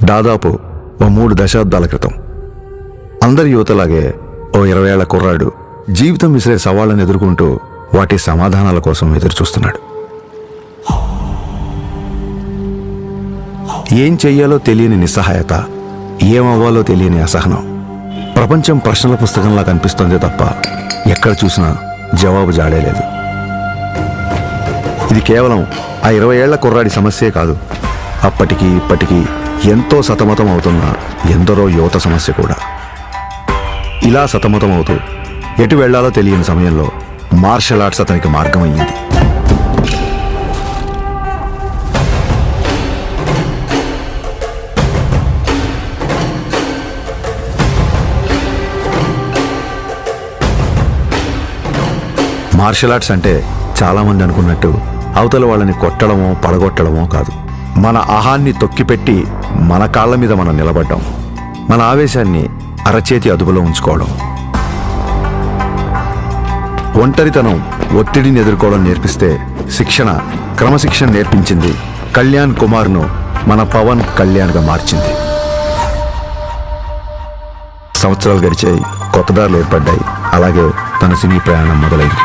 దాదాపు ఓ 3 దశాబ్దాల క్రితం అందరి యువతలాగే ఓ 20 ఏళ్ల కుర్రాడు జీవితం విసిరే సవాళ్ళను ఎదుర్కొంటూ వాటి సమాధానాల కోసం ఎదురుచూస్తున్నాడు. ఏం చెయ్యాలో తెలియని నిస్సహాయత, ఏమవ్వాలో తెలియని అసహనం. ప్రపంచం ప్రశ్నల పుస్తకంలా కనిపిస్తోందే తప్ప ఎక్కడ చూసినా జవాబు జాడేలేదు. ఇది కేవలం ఆ 20 ఏళ్ల కుర్రాడి సమస్యే కాదు, అప్పటికి ఇప్పటికీ ఎంతో సతమతం అవుతున్న ఎందరో యువత సమస్య కూడా. ఇలా సతమతం అవుతూ ఎటు వెళ్లాలో తెలియని సమయంలో మార్షల్ ఆర్ట్స్ అతనికి మార్గం అయ్యింది. మార్షల్ ఆర్ట్స్ అంటే చాలామంది అనుకున్నట్టు అవతల వాళ్ళని కొట్టడమో పడగొట్టడమో కాదు. మన అహాన్ని తొక్కిపెట్టి మన కాళ్ళ మీద మనం నిలబడ్డం, మన ఆవేశాన్ని అరచేతి అదుపులో ఉంచుకోవడం. ఒంటరితనం, ఒత్తిడిని ఎదుర్కోవడం నేర్పిస్తే శిక్షణ, క్రమశిక్షణ నేర్పించింది కళ్యాణ్ కుమార్ను మన పవన్ కళ్యాణ్గా మార్చింది. సంవత్సరాలు గడిచాయి, కొత్త దారులు ఏర్పడ్డాయి. అలాగే తన సినీ ప్రయాణం మొదలైంది.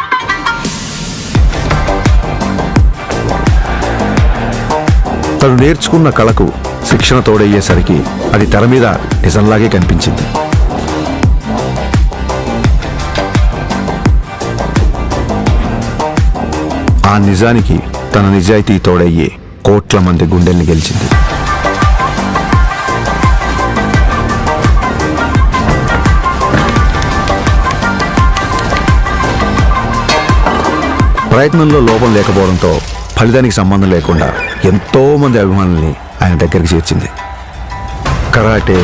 తను నేర్చుకున్న కళకు శిక్షణ తోడయ్యేసరికి అది తెర మీద నిజంలాగే కనిపించింది. ఆ నిజానికి తన నిజాయితీ తోడయ్యే కోట్ల మంది గుండెల్ని గెలిచింది. ప్రయత్నంలో లోపం లేకపోవడంతో ఫలితానికి సంబంధం లేకుండా ఎంతో మంది అభిమానుల్ని ఆయన దగ్గరికి చేర్చింది. కరాటే,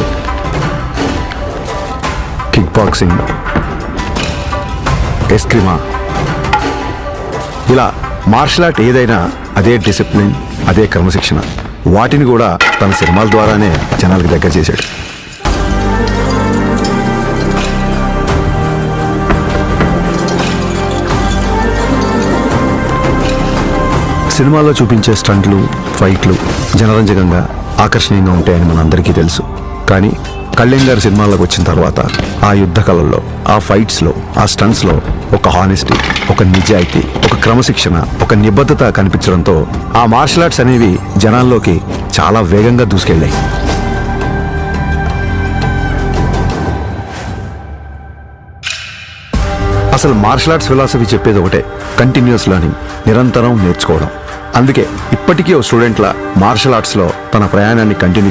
కిక్ బాక్సింగ్, ఎస్క్రిమా, ఇలా మార్షల్ ఆర్ట్ ఏదైనా అదే డిసిప్లిన్, అదే క్రమశిక్షణ. వాటిని కూడా తన సినిమాల ద్వారానే జనాలకు దగ్గర చేశాడు. సినిమాల్లో చూపించే స్టంట్లు, ఫైట్లు జనరంజకంగా, ఆకర్షణీయంగా ఉంటాయని మనందరికీ తెలుసు. కానీ కళ్యాణ్ గారి సినిమాల్లోకి వచ్చిన తర్వాత ఆ యుద్ధ కళల్లో, ఆ ఫైట్స్లో, ఆ స్టంట్స్లో ఒక హానెస్టీ, ఒక నిజాయితీ, ఒక క్రమశిక్షణ, ఒక నిబద్ధత కనిపించడంతో ఆ మార్షల్ ఆర్ట్స్ అనేవి జనాల్లోకి చాలా వేగంగా దూసుకెళ్ళాయి. అసలు మార్షల్ ఆర్ట్స్ ఫిలాసఫీ చెప్పేది ఒకటే, కంటిన్యూస్ లెర్నింగ్, నిరంతరం నేర్చుకోవడం. అందుకే ఇప్పటికీ ఓ స్టూడెంట్లా మార్షల్ ఆర్ట్స్లో తన ప్రయాణాన్ని కంటిన్యూ చేస్తాడు.